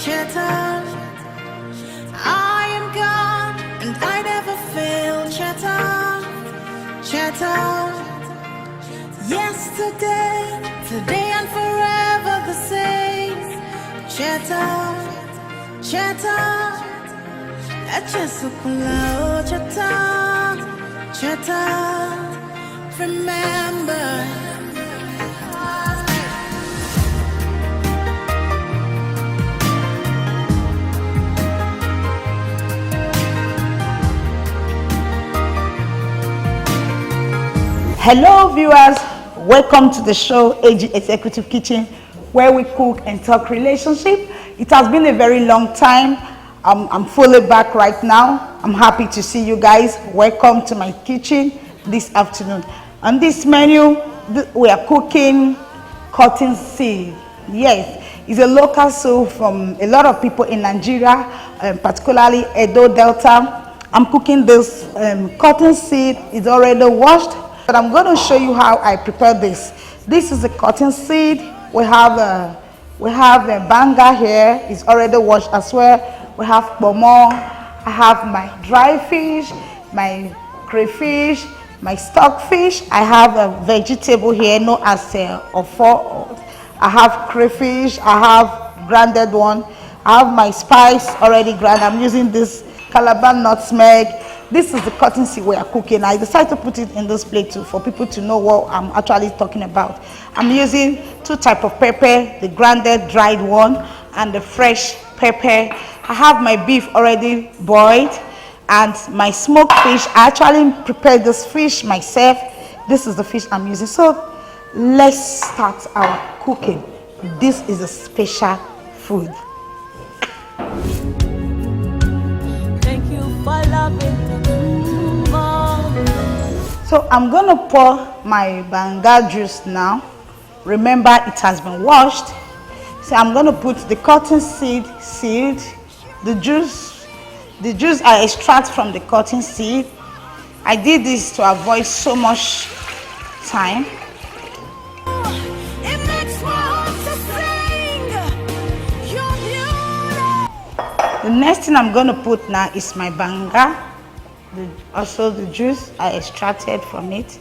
chatter. I am God and I never fail. Chatter, chatter. Yesterday, today and forever the same. Chatter, chatter. Chatter, chatter. Remember. Hello viewers, welcome to the show AG Executive Kitchen, where we cook and talk relationship. It has been a very long time. I'm fully back right now. I'm happy to see you guys. Welcome to my kitchen this afternoon. On this menu, we are cooking cotton seed. Yes, it's a local soup from a lot of people in Nigeria, particularly Edo Delta. I'm cooking this cotton seed. It's already washed. But I'm going to show you how I prepare this. This is the cotton seed. We have a banga here. It's already washed as well. We have pomo. I have my dry fish, my crayfish, my stockfish. I have a vegetable here known as ofo. I have crayfish. I have grounded one. I have my spice already ground. I'm using this Calabar nutmeg. This is the cotton seed we are cooking. I decided to put it in this plate too for people to know what I'm actually talking about. I'm using two types of pepper, the grounded dried one and the fresh pepper. I have my beef already boiled and my smoked fish. I actually prepared this fish myself. This is the fish I'm using. So let's start our cooking. This is a special food. So I'm going to pour my banga juice now. Remember, it has been washed. So I'm going to put the cotton seed, the juice I extract from the cotton seed. I did this to avoid so much time. The next thing I'm going to put now is my banga. Also the juice I extracted from it.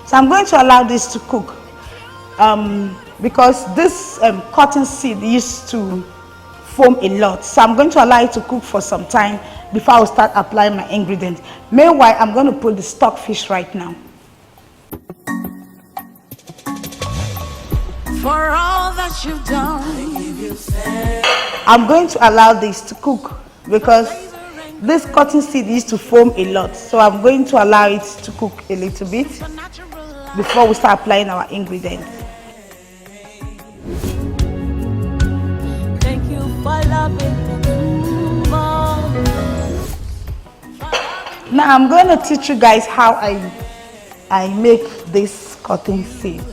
So I'm going to allow this to cook because this cotton seed used to foam a lot. So I'm going to allow it to cook for some time before I start applying my ingredients. Meanwhile, I'm going to put the stockfish right now. For all that you've done, I'm going to allow this to cook because this cotton seed used to foam a lot. So I'm going to allow it to cook a little bit before we start applying our ingredients. Thank you for loving me. Now I'm going to teach you guys how I make this cotton seed.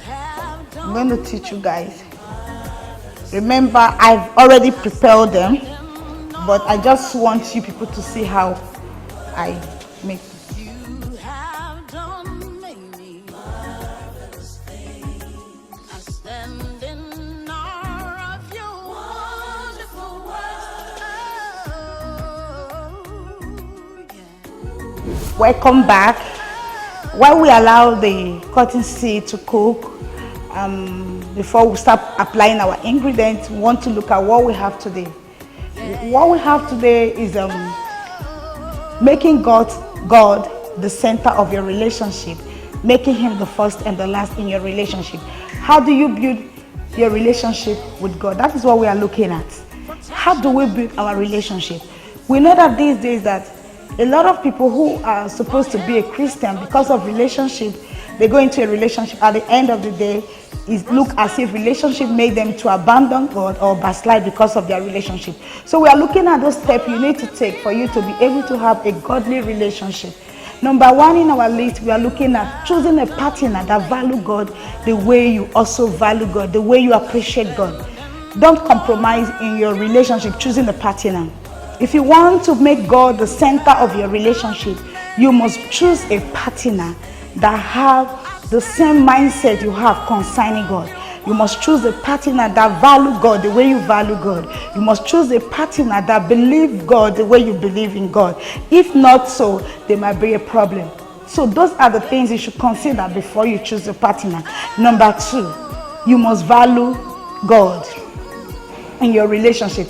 I'm going to teach you guys. Remember, I've already prepared them, but I just want you people to see how I make this. Welcome back. While we allow the cotton seed to cook, before we start applying our ingredients, we want to look at what we have today. What we have today is making God the center of your relationship, making Him the first and the last in your relationship. How do you build your relationship with God? That is what we are looking at. How do we build our relationship? We know that these days that a lot of people who are supposed to be a Christian, because of relationship, they go into a relationship. At the end of the day, it look as if relationship made them to abandon God or backslide because of their relationship. So we are looking at those steps you need to take for you to be able to have a godly relationship. Number one in our list, we are looking at choosing a partner that value God the way you also value God, the way you appreciate God. Don't compromise in your relationship choosing a partner. If you want to make God the center of your relationship, you must choose a partner that have the same mindset you have concerning God. You must choose a partner that value God the way you value God. You must choose a partner that believe God the way you believe in God. If not so, there might be a problem. So those are the things you should consider before you choose a partner. Number 2, you must value God in your relationship.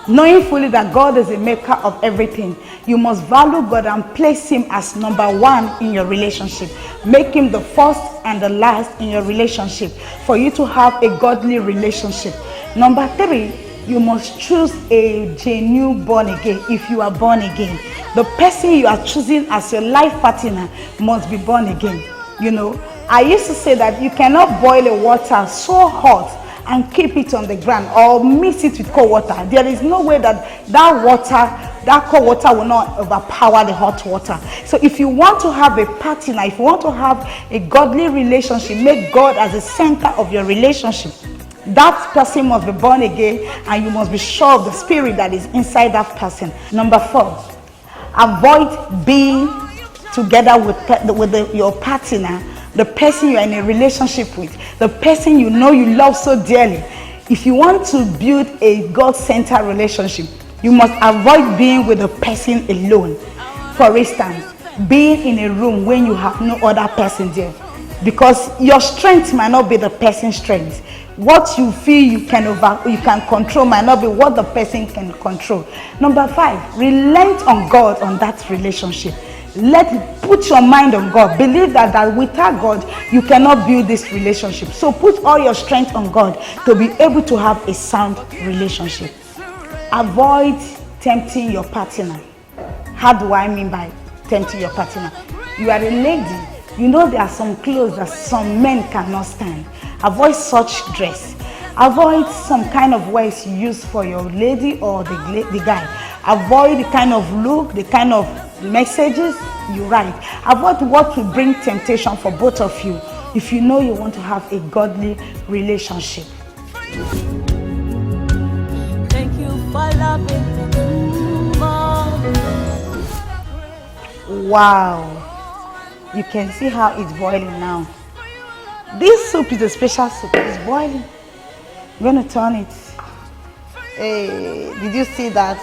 Knowing fully that God is the maker of everything, you must value God and place him as number 1 in your relationship. Make him the first and the last in your relationship for you to have a godly relationship. Number 3, you must choose a genuine born again. If you are born again, the person you are choosing as your life partner must be born again. You know, I used to say that you cannot boil a water so hot and keep it on the ground or mix it with cold water. There is no way that cold water will not overpower the hot water. So if you want to have a partner, if you want to have a godly relationship, make God as the center of your relationship. That person must be born again, and you must be sure of the spirit that is inside that person. Number 4, avoid being together with your partner, the person you are in a relationship with, the person you know you love so dearly. If you want to build a God-centered relationship, you must avoid being with a person alone. For instance, being in a room when you have no other person there, because your strength might not be the person's strength. What you feel you can control might not be what the person can control. Number 5, relent on God on that relationship. Put your mind on God. Believe that without God you cannot build this relationship. So put all your strength on God to be able to have a sound relationship. Avoid tempting your partner. How do I mean by tempting your partner? You are a lady. You know there are some clothes that some men cannot stand. Avoid such dress. Avoid some kind of words you use for your lady or the guy. Avoid the kind of look, the kind of messages you write. Avoid what will bring temptation for both of you if you know you want to have a godly relationship. Thank you for loving me more. Wow, you can see how it's boiling now. This soup is a special soup. It's boiling. I'm going to turn it. Hey, did you see that?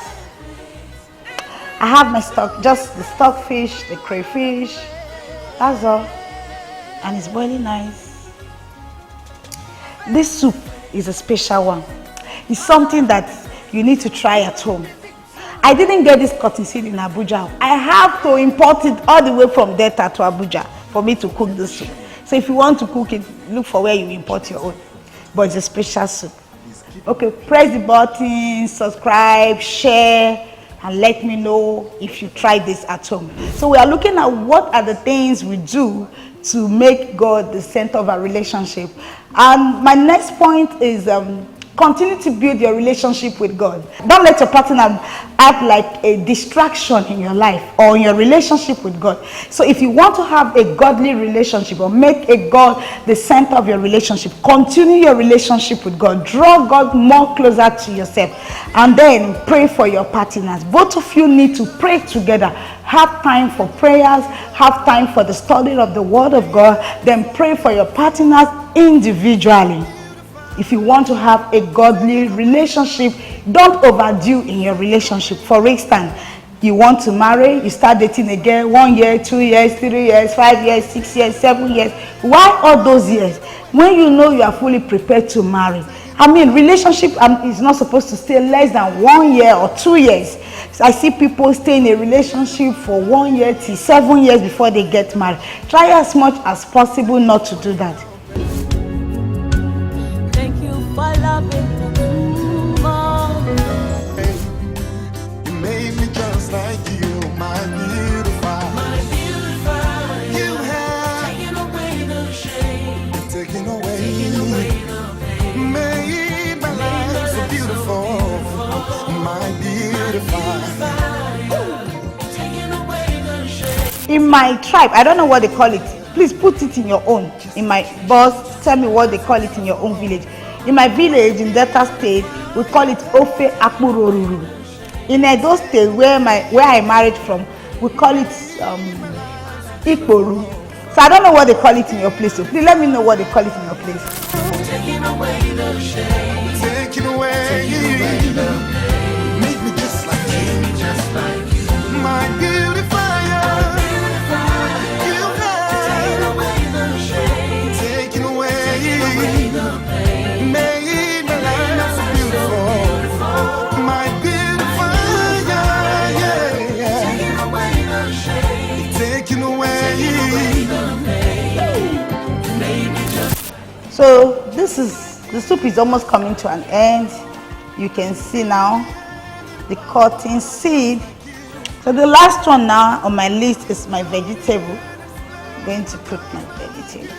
I have my stock, just the stockfish, the crayfish, that's all. And it's boiling nice. This soup is a special one. It's something that you need to try at home. I didn't get this cotton seed in Abuja. I have to import it all the way from Delta to Abuja for me to cook this soup. So if you want to cook it, look for where you import your own. But it's a special soup. Okay, press the button, subscribe, share, and let me know if you try this at home. So we are looking at what are the things we do to make God the center of our relationship. And my next point is continue to build your relationship with God. Don't let your partner act like a distraction in your life or in your relationship with God. So if you want to have a godly relationship or make a God the center of your relationship, continue your relationship with God. Draw God more closer to yourself, and then pray for your partners. Both of you need to pray together. Have time for prayers, have time for the study of the Word of God, then pray for your partners individually. If you want to have a godly relationship, don't overdo in your relationship. For instance, you want to marry, you start dating again 1 year, 2 years, 3 years, 5 years, 6 years, 7 years. Why all those years? When you know you are fully prepared to marry. I mean, relationship is not supposed to stay less than 1 year or 2 years. So I see people stay in a relationship for 1 year till 7 years before they get married. Try as much as possible not to do that. For loving me more. You made me just like you, my beautiful. My beautiful. You have taken away the shame. taken away the pain. made my life so beautiful, my beautiful. Taking away the shame. In my tribe, I don't know what they call it. Please put it in your own. In my boss, tell me what they call it in your own village. In my village in Delta State, we call it Ofe Akpuroruru. In Edo State, where I married from, we call it Ikporu. So So I don't know what they call it in your place. So please let me know what they call it in your place. Taking away the shame. Taking away. Make me just like you. Just like you. My beautifier. You Taking have away the shame. taken away. The pain. Made my life so beautiful. My beautifier. Yeah, yeah. Taking away the shame. Taking away. The pain. Made me just So the soup is almost coming to an end. You can see now the cotton seed. So the last one now on my list is my vegetable. I'm going to cook my vegetable.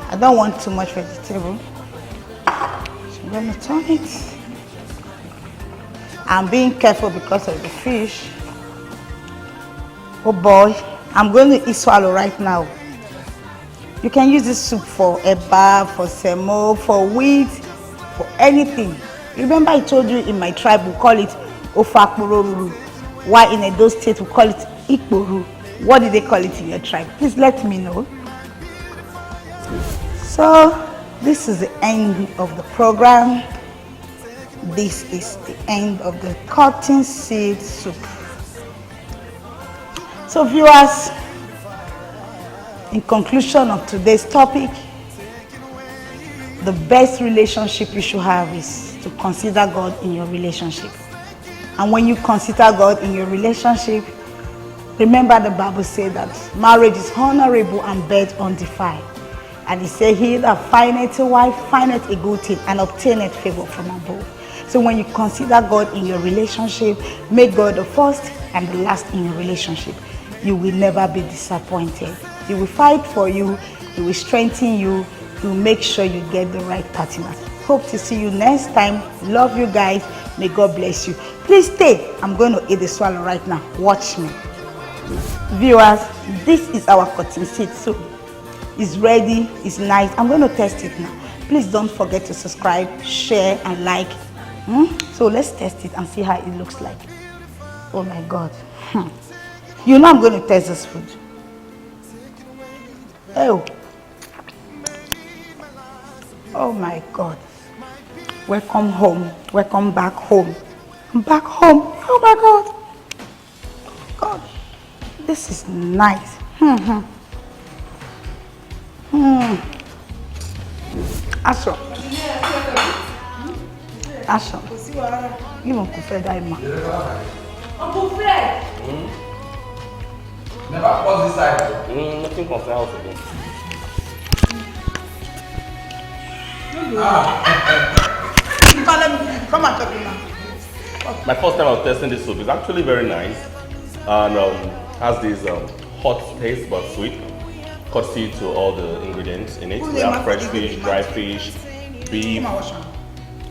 I don't want too much vegetable. So I'm going to turn it. I'm being careful because of the fish. Oh boy, I'm going to eat swallow right now. You can use this soup for eba, for semo, for wheat, for anything. Remember I told you in my tribe we call it ofakpororuru. Why in Edo State we call it ikporu? What did they call it in your tribe? Please let me know. So this is the end of the program. This is the end of the cotton seed soup. So viewers, in conclusion of today's topic, the best relationship you should have is to consider God in your relationship. And when you consider God in your relationship, remember the Bible says that marriage is honorable and bed undefiled. And it says, he that findeth a wife findeth a good thing and obtaineth favor from above. So when you consider God in your relationship, make God the first and the last in your relationship. You will never be disappointed. He will fight for you. He will strengthen you. He will make sure you get the right partner. Hope to see you next time. Love you guys. May God bless you. Please stay. I'm going to eat the swallow right now. Watch me. Viewers, this is our cotton seed soup. It's ready. It's nice. I'm going to test it now. Please don't forget to subscribe, share, and like. So let's test it and see how it looks like. Oh my God. You know I'm going to test this food. Oh my God. Welcome home. Welcome back home. I'm back home. Oh my God. God. This is nice. Action. Action. Even Kufe Daima. Uncle Fred! Never cross this side. Nothing concern house again. Come and talk now. My first time I was testing this soup is actually very nice and has this hot taste but sweet. Courtesy to all the ingredients in it. We have fresh fish, dry fish, beef,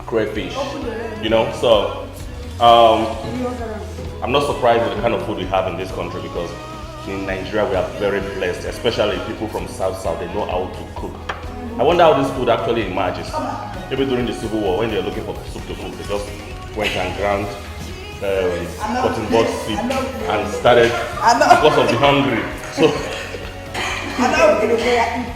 crayfish. You know, so I'm not surprised with the kind of food we have in this country because in Nigeria we are very blessed, especially people from South, they know how to cook. I wonder how this food actually emerges. Maybe during the Civil War when they're looking for soup to cook, they just went and ground cotton bud soup and started because of the hungry. So Yeah,